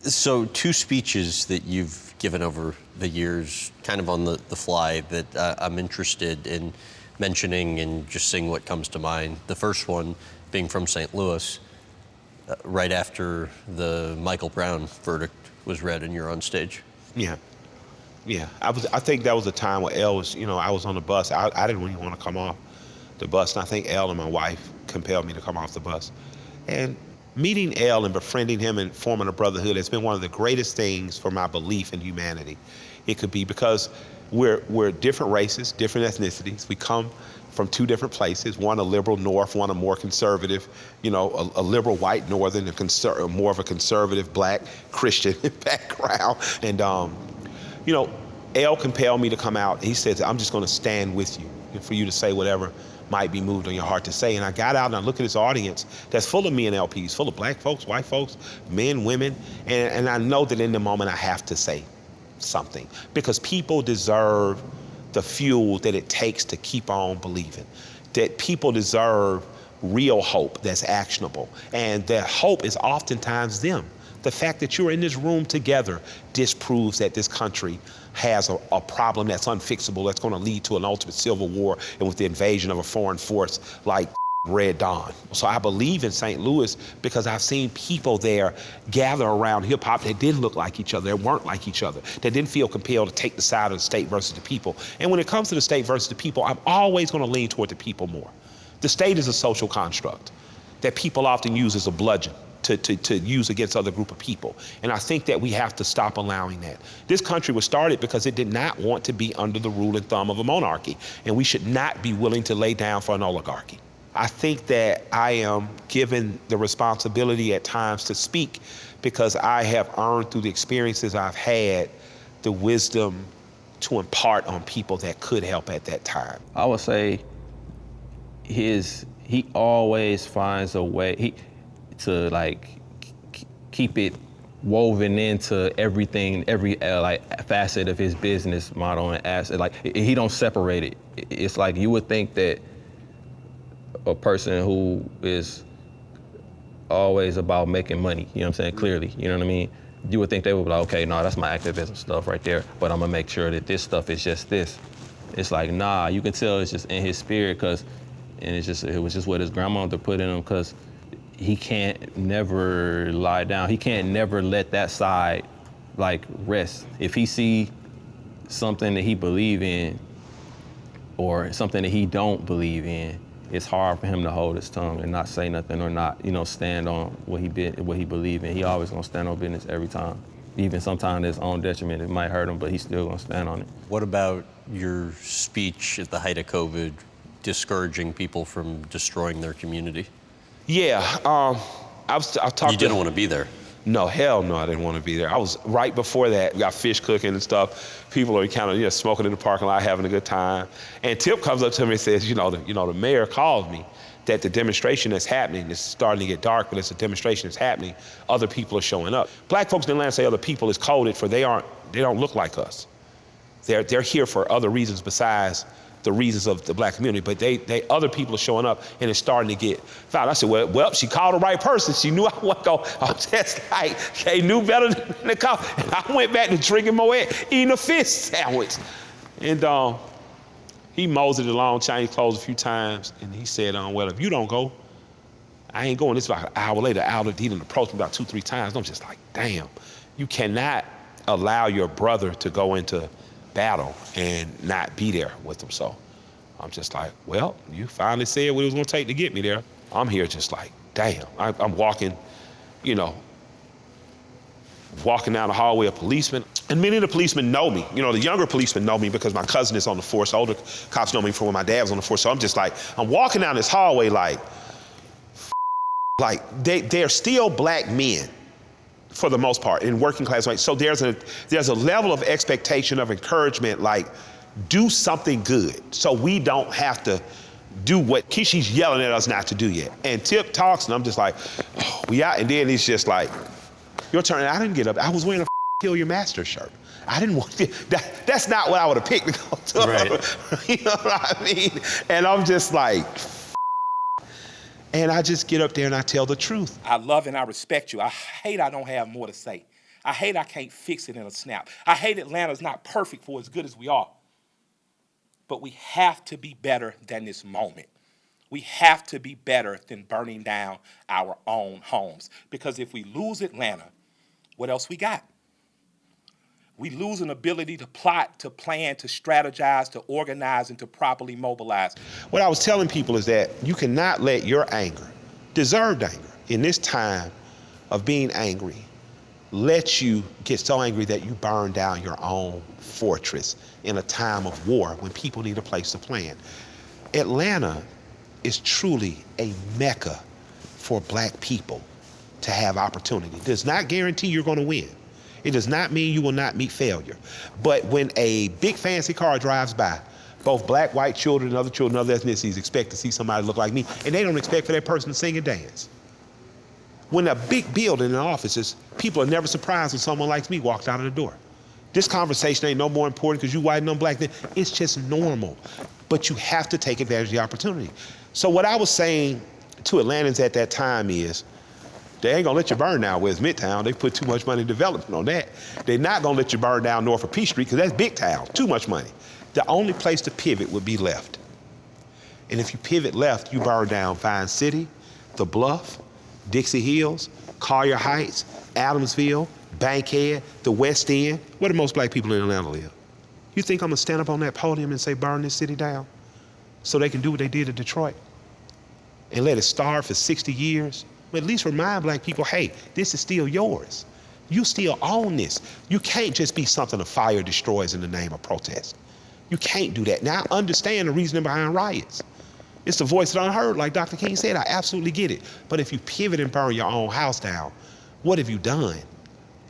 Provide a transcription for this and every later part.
So two speeches that you've given over the years, kind of on the fly, that I'm interested in mentioning and just seeing what comes to mind. The first one being from St. Louis, right after the Michael Brown verdict was read and you're on stage. Yeah. Yeah. I think that was a time where Elle was, I was on the bus. I didn't really want to come off the bus. And I think Elle and my wife compelled me to come off the bus. And meeting Elle and befriending him and forming a brotherhood has been one of the greatest things for my belief in humanity. It could be because we're different races, different ethnicities. We come from two different places, one a liberal north, one a more conservative, a liberal white northern, more of a conservative black Christian background. And, Elle compelled me to come out. He said, I'm just going to stand with you and for you to say whatever might be moved on your heart to say. And I got out and I looked at this audience that's full of me and LPs, full of black folks, white folks, men, women. And I know that in the moment I have to say something because people deserve the fuel that it takes to keep on believing, that people deserve real hope that's actionable. And that hope is oftentimes them. The fact that you're in this room together disproves that this country has a problem that's unfixable, that's going to lead to an ultimate civil war and with the invasion of a foreign force like Red Dawn. So I believe in St. Louis because I've seen people there gather around hip hop that didn't look like each other, that weren't like each other, that didn't feel compelled to take the side of the state versus the people. And when it comes to the state versus the people, I'm always going to lean toward the people more. The state is a social construct that people often use as a bludgeon to use against other group of people. And I think that we have to stop allowing that. This country was started because it did not want to be under the rule and thumb of a monarchy. And we should not be willing to lay down for an oligarchy. I think that I am given the responsibility at times to speak because I have earned through the experiences I've had the wisdom to impart on people that could help at that time. I would say he always finds a way to keep it woven into everything, every facet of his business model and asset. Like he don't separate it. It's like you would think that a person who is always about making money, you know what I'm saying, clearly, you know what I mean? You would think they would be like, okay, no, that's my activism stuff right there, but I'm gonna make sure that this stuff is just this. It's like, nah, you can tell it's just in his spirit it was just what his grandmother put in him because he can't never lie down. He can't never let that side rest. If he see something that he believe in or something that he don't believe in, it's hard for him to hold his tongue and not say nothing or not, stand on what he believe in. He always gonna stand on business every time. Even sometimes at his own detriment, it might hurt him, but he's still gonna stand on it. What about your speech at the height of COVID, discouraging people from destroying their community? Yeah, I talked. You didn't want to be there. No, hell no, I didn't want to be there. I was right before that. We got fish cooking and stuff. People are kind of smoking in the parking lot, having a good time. And Tip comes up to me and says, the mayor called me that the demonstration that's happening is starting to get dark, but it's a demonstration that's happening. Other people are showing up. Black folks in Atlanta say other people is coded for they don't look like us. They're here for other reasons besides the reasons of the black community, but they other people are showing up and it's starting to get found. I said, well, she called the right person. She knew I wasn't going. I was just like, they knew better than to call. And I went back to drinking Moet, eating a fish sandwich. And he moseyed along, changed clothes a few times, and he said, well, if you don't go, I ain't going. This about an hour later, he done approached me about 2-3 times. And I'm just like, damn, you cannot allow your brother to go into battle and not be there with them. So I'm just like, well, you finally said what it was gonna take to get me there. I'm here just like, damn. I'm walking, walking down the hallway of policemen, and many of the policemen know me. The younger policemen know me because my cousin is on the force. The older cops know me from when my dad was on the force. So I'm just like, I'm walking down this hallway like they're still black men for the most part, in working class ways. So there's a level of expectation of encouragement, like do something good so we don't have to do what Kishi's yelling at us not to do yet. And Tip talks and I'm just like, oh, we out. And then he's just like, your turn. And I didn't get up. I was wearing a Kill Your Master shirt. I didn't want to, that's not what I would have picked to go to. Right. You know what I mean? And I'm just like, and I just get up there and I tell the truth. I love and I respect you. I hate I don't have more to say. I hate I can't fix it in a snap. I hate Atlanta's not perfect for as good as we are. But we have to be better than this moment. We have to be better than burning down our own homes. Because if we lose Atlanta, what else we got? We lose an ability to plot, to plan, to strategize, to organize, and to properly mobilize. What I was telling people is that you cannot let your anger, deserved anger, in this time of being angry, let you get so angry that you burn down your own fortress in a time of war when people need a place to plan. Atlanta is truly a mecca for black people to have opportunity. It does not guarantee you're going to win. It does not mean you will not meet failure. But when a big fancy car drives by, both black, white children, and other children, other ethnicities expect to see somebody look like me, and they don't expect for that person to sing and dance. When a big building and offices, people are never surprised when someone like me walks out of the door. This conversation ain't no more important because you white and I'm black. It's just normal. But you have to take advantage of the opportunity. So what I was saying to Atlantans at that time is, they ain't gonna let you burn down West Midtown. They put too much money in development on that. They're not gonna let you burn down north of P Street because that's big town, too much money. The only place to pivot would be left. And if you pivot left, you burn down Vine City, The Bluff, Dixie Hills, Collier Heights, Adamsville, Bankhead, the West End. Where do most black people in Atlanta live? You think I'm gonna stand up on that podium and say burn this city down so they can do what they did to Detroit and let it starve for 60 years? But at least remind black people, hey, this is still yours. You still own this. You can't just be something a fire destroys in the name of protest. You can't do that. Now, I understand the reasoning behind riots. It's the voice that unheard, like Dr. King said. I absolutely get it. But if you pivot and burn your own house down, what have you done?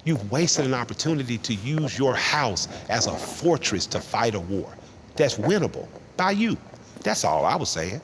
You've wasted an opportunity to use your house as a fortress to fight a war that's winnable by you. That's all I was saying.